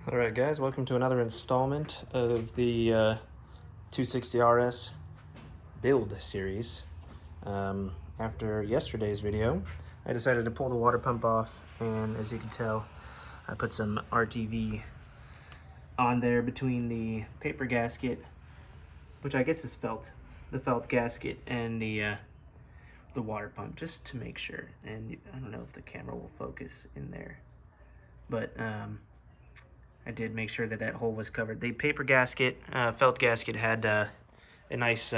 Alright guys, welcome to another installment of the 260RS build series. After yesterday's video, I decided to pull the water pump off, and as you can tell, I put some RTV on there between the paper gasket, which I guess is felt, the felt gasket, and the water pump, just to make sure. And I don't know if the camera will focus in there, but I did make sure that that hole was covered. The paper gasket, felt gasket, had a nice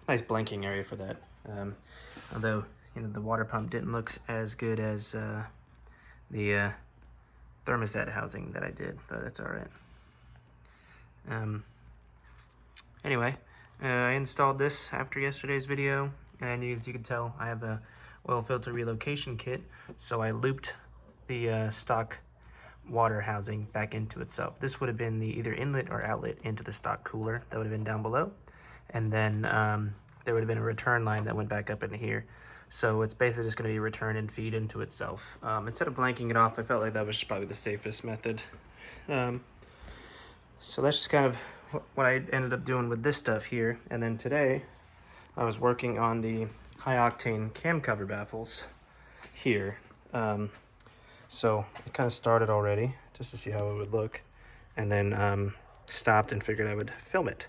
blanking area for that. Although, you know, the water pump didn't look as good as the thermostat housing that I did, but that's all right. Anyway, I installed this after yesterday's video, and as you can tell, I have a oil filter relocation kit, so I looped the stock water housing back into itself. This would have been the either inlet or outlet into the stock cooler that would have been down below, and then there would have been a return line that went back up into here. So it's basically just going to be return and feed into itself. Instead of blanking it off, I felt like that was probably the safest method. So that's just kind of what I ended up doing with this stuff here. And then today I was working on the high octane cam cover baffles here. So I kind of started already just to see how it would look, and then stopped and figured I would film it.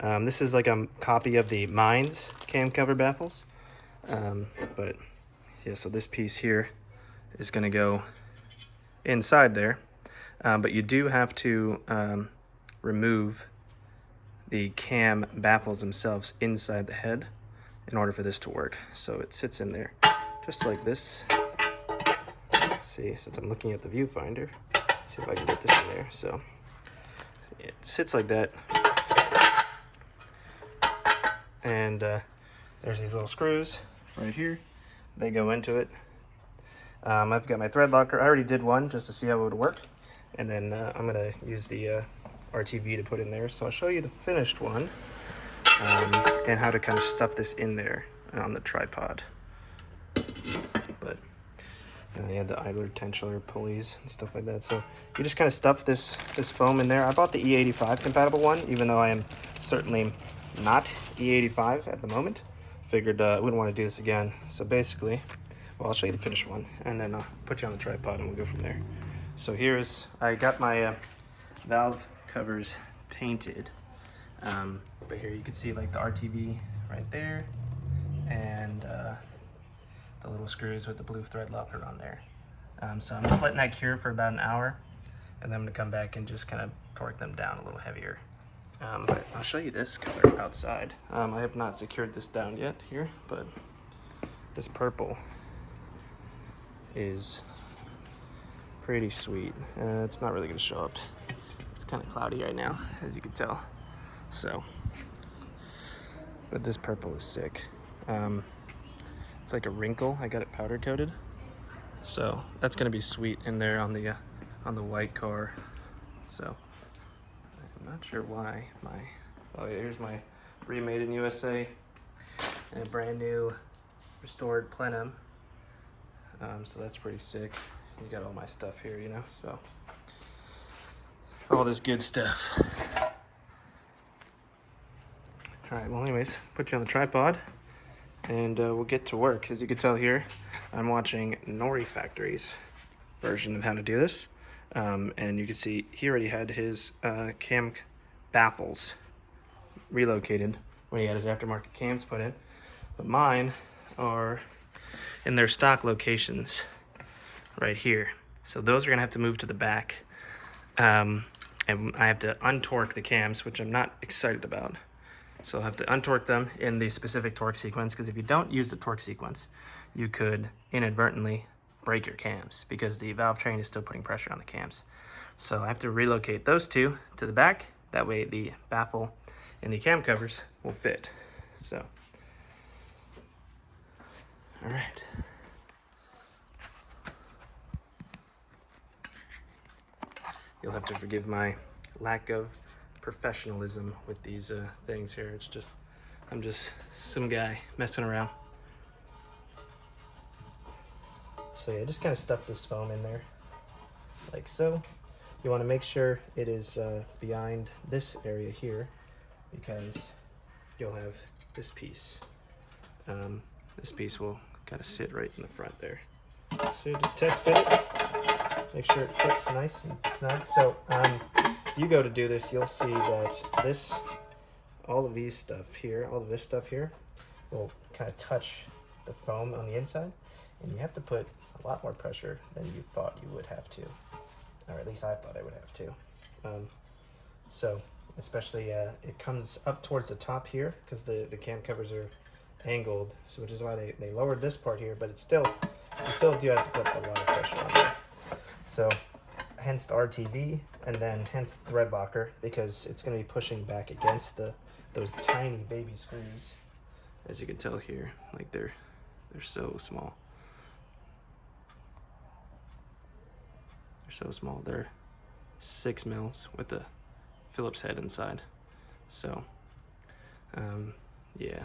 This is like a copy of the Mines cam cover baffles, but yeah, so this piece here is going to go inside there, but you do have to remove the cam baffles themselves inside the head in order for this to work. So it sits in there just like this. See, since I'm looking at the viewfinder, see if I can get this in there. So it sits like that, and there's these little screws right here. They go into it. I've got my thread locker. I already did one just to see how it would work, and then I'm gonna use the RTV to put in there. So I'll show you the finished one, and how to kind of stuff this in there on the tripod. But I had the idler tensioner pulleys and stuff like that. So you just kind of stuff this foam in there. I bought the E85 compatible one, even though I am certainly not E85 at the moment. Figured I wouldn't want to do this again. So basically, well, I'll show you the finished one, and then I'll put you on the tripod and we'll go from there. So I got my valve covers painted. But here you can see like the RTV right there, and the little screws with the blue thread locker on there. So I'm just letting that cure for about an hour, and then I'm gonna come back and just kind of torque them down a little heavier. But I'll show you this color outside. I have not secured this down yet here, but this purple is pretty sweet. It's not really gonna show up. It's kind of cloudy right now, as you can tell. So, but this purple is sick. It's like a wrinkle. I got it powder coated, so that's gonna be sweet in there on the white car. So I'm not sure why oh yeah, here's my remade in USA and a brand new restored plenum. So that's pretty sick. You got all my stuff here, you know, so all this good stuff. All right, well anyways, put you on the tripod, and we'll get to work. As you can tell here, I'm watching Nori Factory's version of how to do this. And you can see he already had his cam baffles relocated when he had his aftermarket cams put in. But mine are in their stock locations right here. So those are gonna have to move to the back. And I have to untorque the cams, which I'm not excited about. So I'll have to untorque them in the specific torque sequence, because if you don't use the torque sequence, you could inadvertently break your cams, because the valve train is still putting pressure on the cams. So I have to relocate those two to the back. That way the baffle and the cam covers will fit. So, all right. You'll have to forgive my lack of professionalism with these things here. It's just, I'm just some guy messing around. So yeah, just kind of stuff this foam in there. like so. You want to make sure it is behind this area here, because you'll have this piece. This piece will kind of sit right in the front there. So just test fit it, make sure it fits nice and snug. So you go to do this, you'll see that all of this stuff here will kind of touch the foam on the inside, and you have to put a lot more pressure than you thought you would have to, or at least I thought I would have to. So especially it comes up towards the top here, because the cam covers are angled, so which is why they lowered this part here, but it's still, you still do have to put a lot of pressure on there. So hence the RTV, and then hence the thread locker, because it's going to be pushing back against those tiny baby screws. As you can tell here, like they're so small. They're so small. They're 6 mils with the Phillips head inside. So yeah.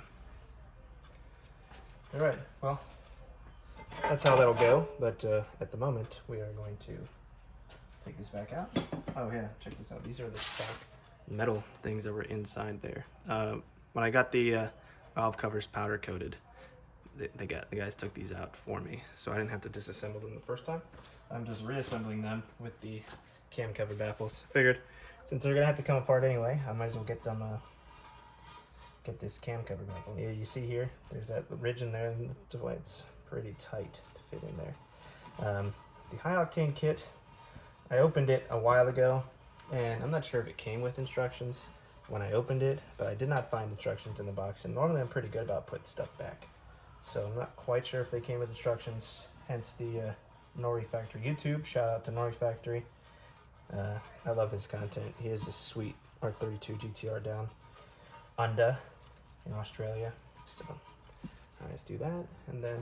All right, well, that's how that'll go. But at the moment, we are going to take this back out. Oh yeah, check this out. These are the stock metal things that were inside there. When I got the valve covers powder coated, the guys took these out for me, so I didn't have to disassemble them the first time. I'm just reassembling them with the cam cover baffles. Figured since they're gonna have to come apart anyway, I might as well get them. Get this cam cover baffle. Yeah, you see here, there's that ridge in there, and that's why it's pretty tight to fit in there. The high octane kit, I opened it a while ago, and I'm not sure if it came with instructions when I opened it, but I did not find instructions in the box, and normally I'm pretty good about putting stuff back. So I'm not quite sure if they came with instructions, hence the Nori Factory YouTube. Shout out to Nori Factory. I love his content. He has a sweet R32 GTR down under in Australia. So let's do that, and then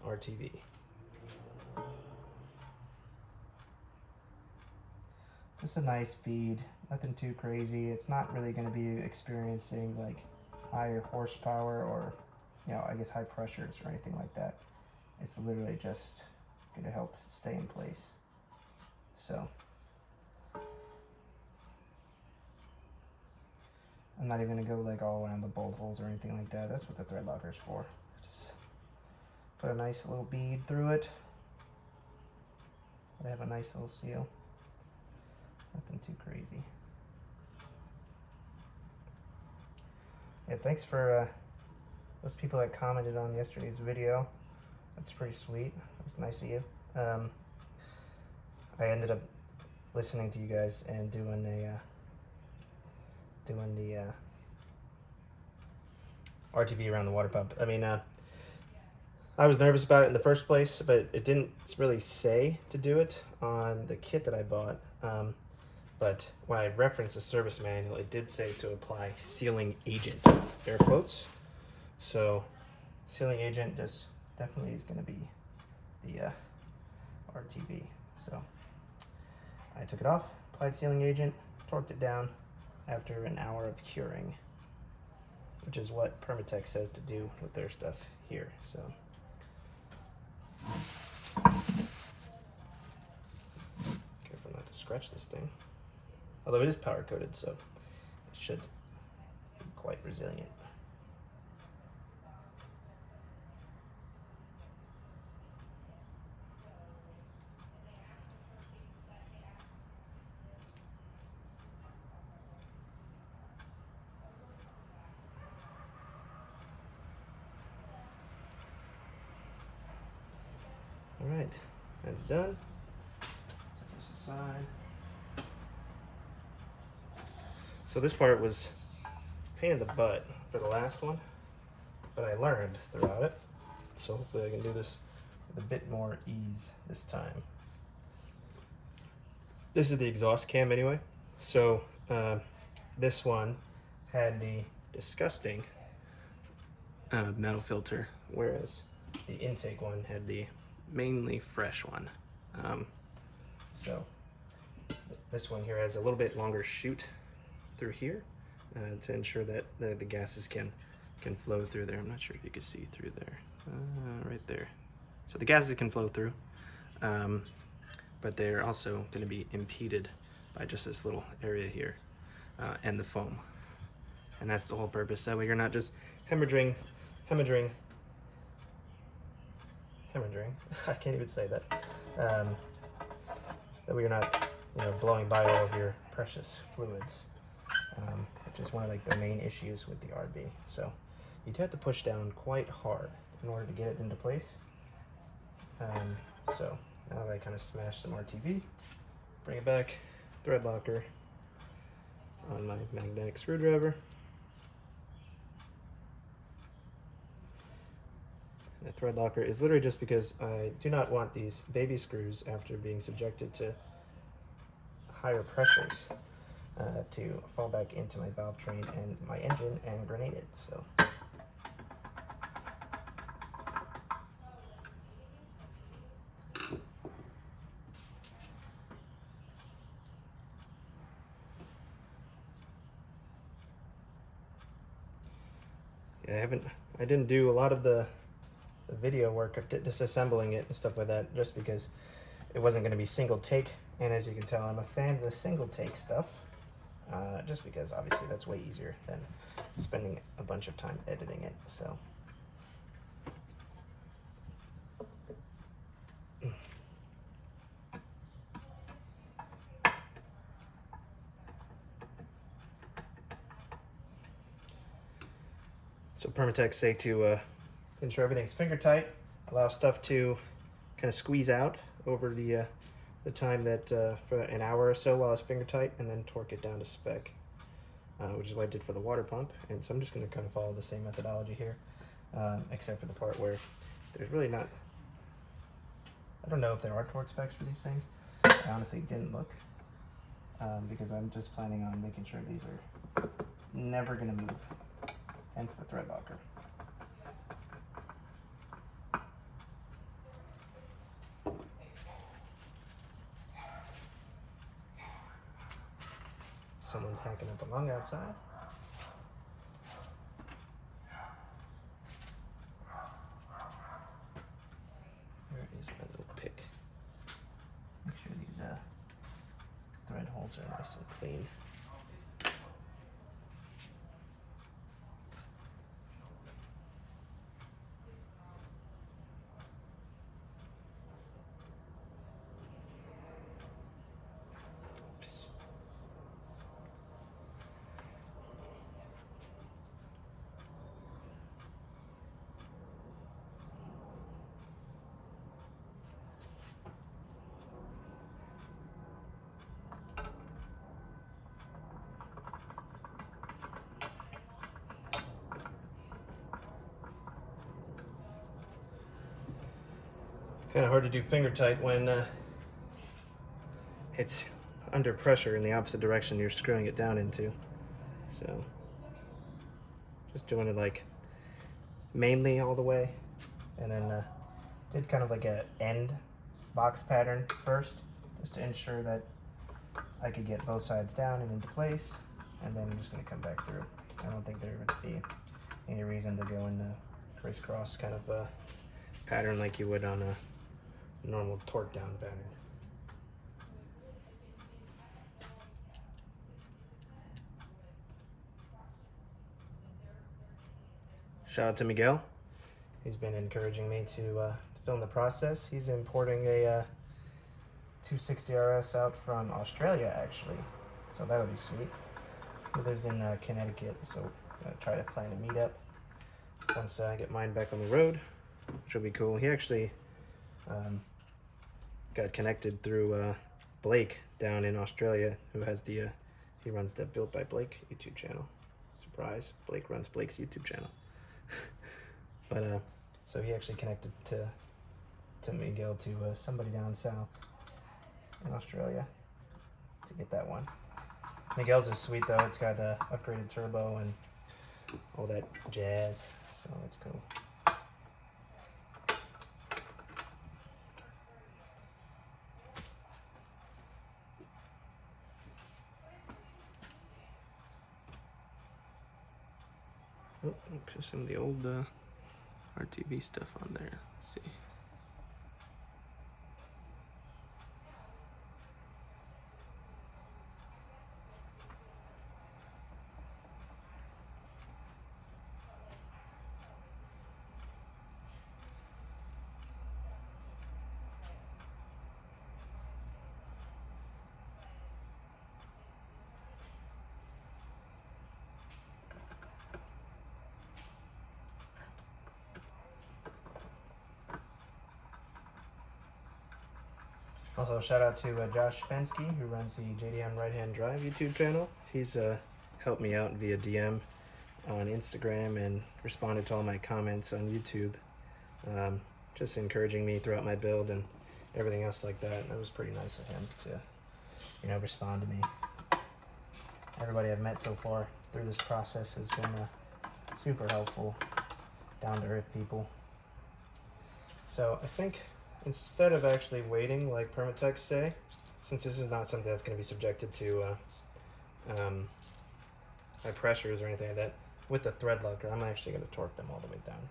RTV. Just a nice speed, nothing too crazy. It's not really going to be experiencing like higher horsepower or, you know, I guess high pressures or anything like that. It's literally just going to help stay in place. So I'm not even going to go like all around the bolt holes or anything like that. That's what the thread locker is for. Just put a nice little bead through it. I have a nice little seal. Nothing too crazy. Yeah, thanks for those people that commented on yesterday's video. That's pretty sweet. It was nice of you. I ended up listening to you guys and doing the RTV around the water pump. I mean, I was nervous about it in the first place, but it didn't really say to do it on the kit that I bought. But when I referenced the service manual, it did say to apply sealing agent, air quotes. So sealing agent just definitely is going to be the RTV. So I took it off, applied sealing agent, torqued it down after an hour of curing, which is what Permatex says to do with their stuff here. So careful not to scratch this thing. Although it is powder coated, so it should be quite resilient. All right, that's done. Set this aside. So this part was pain in the butt for the last one, but I learned throughout it. So hopefully I can do this with a bit more ease this time. This is the exhaust cam anyway. So this one had the disgusting metal filter, whereas the intake one had the mainly fresh one. So this one here has a little bit longer chute through here to ensure that the gases can flow through there. I'm not sure if you can see through there, right there. So the gases can flow through, but they're also going to be impeded by just this little area here and the foam. And that's the whole purpose. That way you're not just hemorrhaging. I can't even say that. That way you're not, blowing by all of your precious fluids, which is one of like the main issues with the RB. So you'd have to push down quite hard in order to get it into place. So now that I kind of smashed some RTV, bring it back, thread locker on my magnetic screwdriver. The thread locker is literally just because I do not want these baby screws, after being subjected to higher pressures, to fall back into my valve train and my engine and grenade it. So yeah, I didn't do a lot of the video work of disassembling it and stuff like that, just because it wasn't going to be single take. And as you can tell, I'm a fan of the single take stuff, just because obviously that's way easier than spending a bunch of time editing it. So Permatex say to ensure everything's finger tight, allow stuff to kind of squeeze out over the time that for an hour or so while it's finger tight, and then torque it down to spec, which is what I did for the water pump. And so I'm just going to kind of follow the same methodology here, except for the part where there's really not, I don't know if there are torque specs for these things. I honestly didn't look, because I'm just planning on making sure these are never going to move, hence the thread locker. Someone's hacking up a lung outside. Where is my little pick? Make sure these thread holes are nice and clean. Kind of hard to do finger tight when it's under pressure in the opposite direction you're screwing it down into. So just doing it like mainly all the way, and then did kind of like a end box pattern first, just to ensure that I could get both sides down and into place, and then I'm just going to come back through. I don't think there would be any reason to go in a crisscross kind of pattern like you would on a normal torque down pattern. Shout out to Miguel. He's been encouraging me to film the process. He's importing a 260 RS out from Australia, actually, so that'll be sweet. He lives in Connecticut, so I'm gonna try to plan a meetup once I get mine back on the road, which will be cool. He actually got connected through Blake down in Australia, who has the he runs the Built by Blake YouTube channel. Surprise, Blake runs Blake's YouTube channel. But so he actually connected to Miguel to somebody down south in Australia to get that one. Miguel's is sweet though. It's got the upgraded turbo and all that jazz, so it's cool. Oh, some of the old RTV stuff on there. Let's see. Also, shout out to Josh Fensky, who runs the JDM Right Hand Drive YouTube channel. He's helped me out via DM on Instagram and responded to all my comments on YouTube, just encouraging me throughout my build and everything else like that. And it was pretty nice of him to, you know, respond to me. Everybody I've met so far through this process has been super helpful, down-to-earth people. So I think instead of actually waiting like Permatex say, since this is not something that's going to be subjected to high pressures or anything like that, with the thread locker, I'm actually going to torque them all the way down.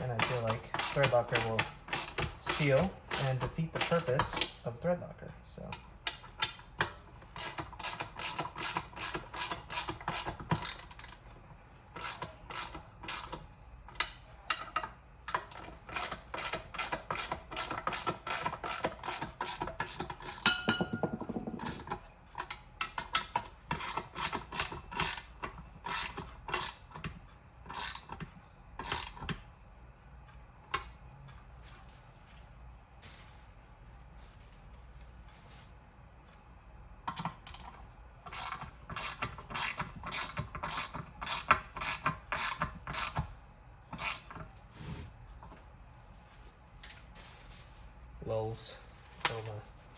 And I feel like thread locker will seal and defeat the purpose of thread locker. So. Lulls of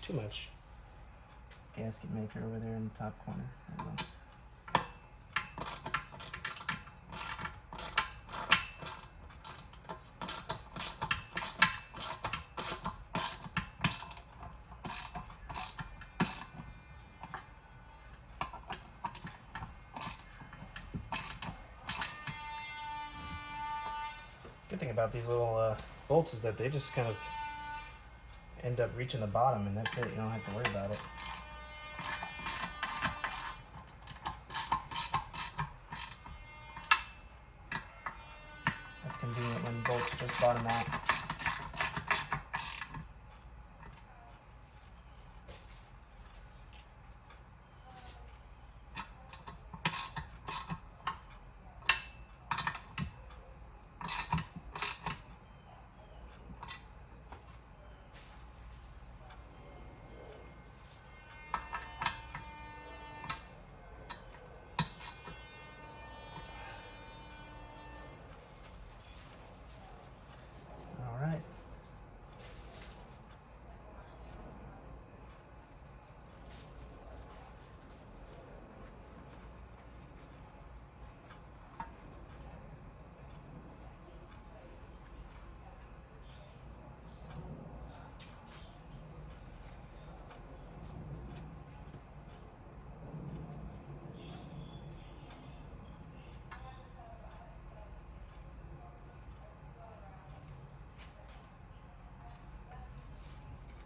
too much gasket maker over there in the top corner. There we go. Good thing about these little bolts is that they just kind of end up reaching the bottom, and that's it. You don't have to worry about it. That's convenient when bolts just bottom out.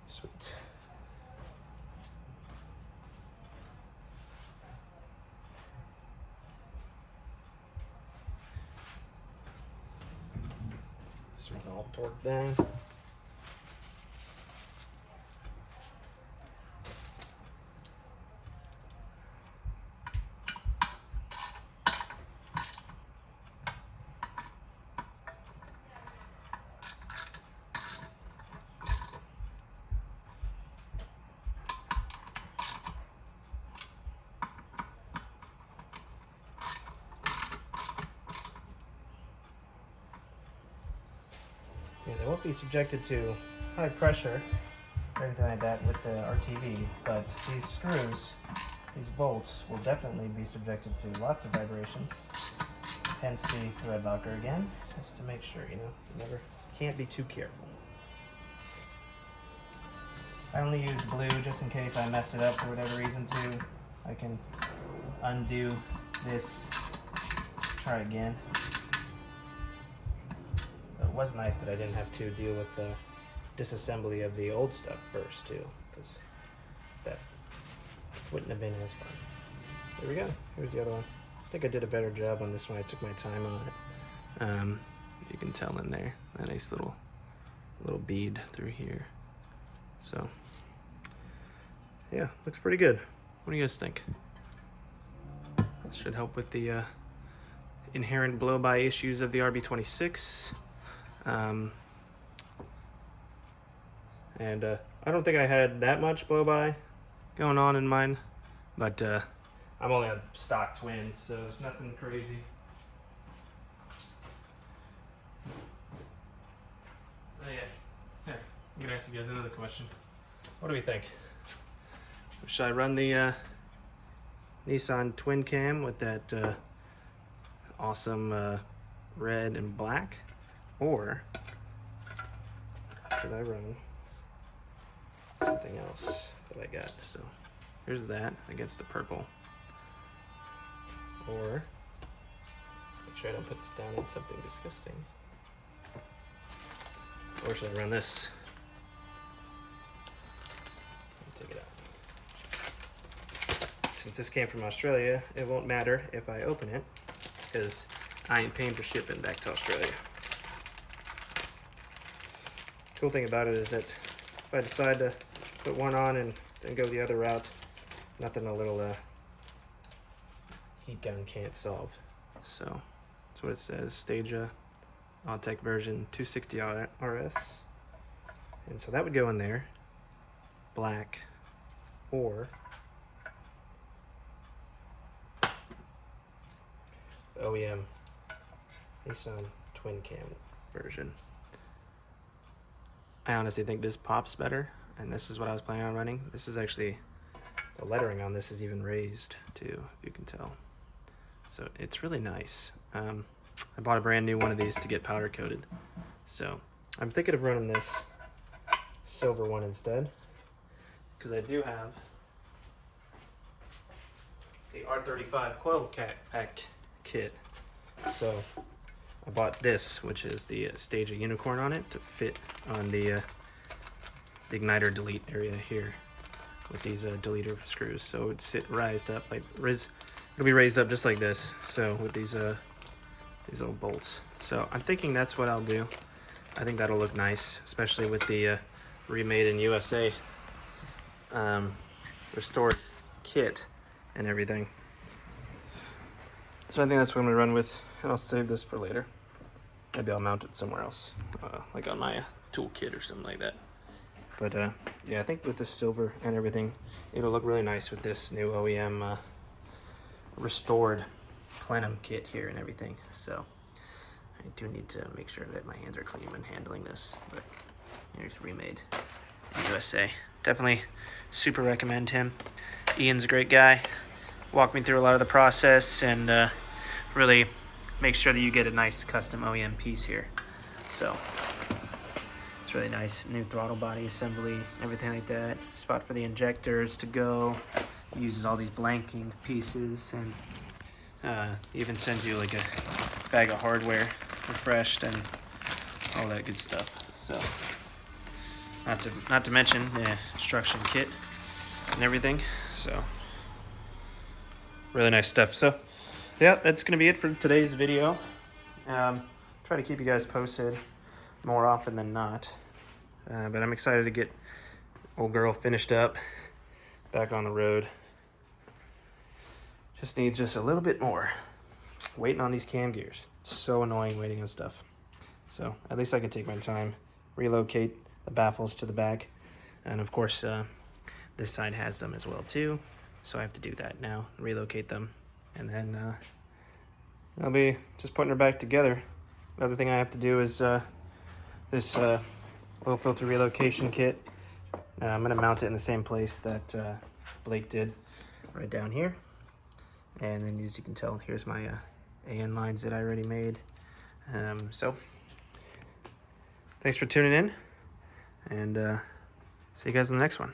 Sweet. This one's all torqued down. Yeah, they won't be subjected to high pressure or anything like that with the RTV, but these screws, these bolts, will definitely be subjected to lots of vibrations. Hence the thread locker again, just to make sure, you know, can't be too careful. I only use glue just in case I mess it up for whatever reason too. I can undo this, try again. It was nice that I didn't have to deal with the disassembly of the old stuff first too, because that wouldn't have been as fun. There we go. Here's the other one. I think I did a better job on this one. I took my time on it. You can tell in there, a nice little bead through here. So yeah, looks pretty good. What do you guys think? This should help with the inherent blow-by issues of the RB26. And I don't think I had that much blow-by going on in mine, but I'm only on stock twins, so it's nothing crazy. Oh yeah. Here, I'm gonna ask you guys another question. What do we think? Should I run the Nissan twin cam with that awesome red and black, or should I run something else that I got? So here's that against the purple, or make sure I don't put this down in something disgusting. Or should I run this? Take it out. Since this came from Australia, it won't matter if I open it, because I ain't paying for shipping back to Australia. Cool thing about it is that if I decide to put one on and then go the other route, nothing a little heat gun can't solve. So that's what it says, Stagea Autech version 260 RS. And so that would go in there, black, or OEM Nissan twin cam version. I honestly think this pops better, and this is what I was planning on running. This is actually, the lettering on this is even raised too, if you can tell. So it's really nice. I bought a brand new one of these to get powder coated. So I'm thinking of running this silver one instead, because I do have the R35 coil pack kit. So I bought this, which is the Stagea unicorn on it, to fit on the igniter delete area here with these deleter screws. So it would sit raised up, like it'll be raised up just like this. So with these little bolts. So I'm thinking that's what I'll do. I think that'll look nice, especially with the remade in USA restored kit and everything. So I think that's what I'm gonna run with, and I'll save this for later. Maybe I'll mount it somewhere else, like on my toolkit or something like that. But yeah, I think with the silver and everything, it'll look really nice with this new OEM restored plenum kit here and everything. So I do need to make sure that my hands are clean when handling this. But here's remade in USA. Definitely super recommend him. Ian's a great guy. Walked me through a lot of the process and really make sure that you get a nice custom OEM piece here. So it's really nice. New throttle body assembly, everything like that. Spot for the injectors to go. Uses all these blanking pieces, and even sends you like a bag of hardware refreshed and all that good stuff. So not to mention the instruction kit and everything. So really nice stuff. So yeah, that's gonna be it for today's video. Try to keep you guys posted more often than not, but I'm excited to get old girl finished up, back on the road. Just needs just a little bit more. Waiting on these cam gears. So annoying waiting on stuff. So at least I can take my time, relocate the baffles to the back. And of course, this side has them as well too. So I have to do that now, relocate them. And then I'll be just putting her back together. Another thing I have to do is this oil filter relocation kit. I'm gonna mount it in the same place that Blake did, right down here. And then as you can tell, here's my AN lines that I already made. So thanks for tuning in, and see you guys in the next one.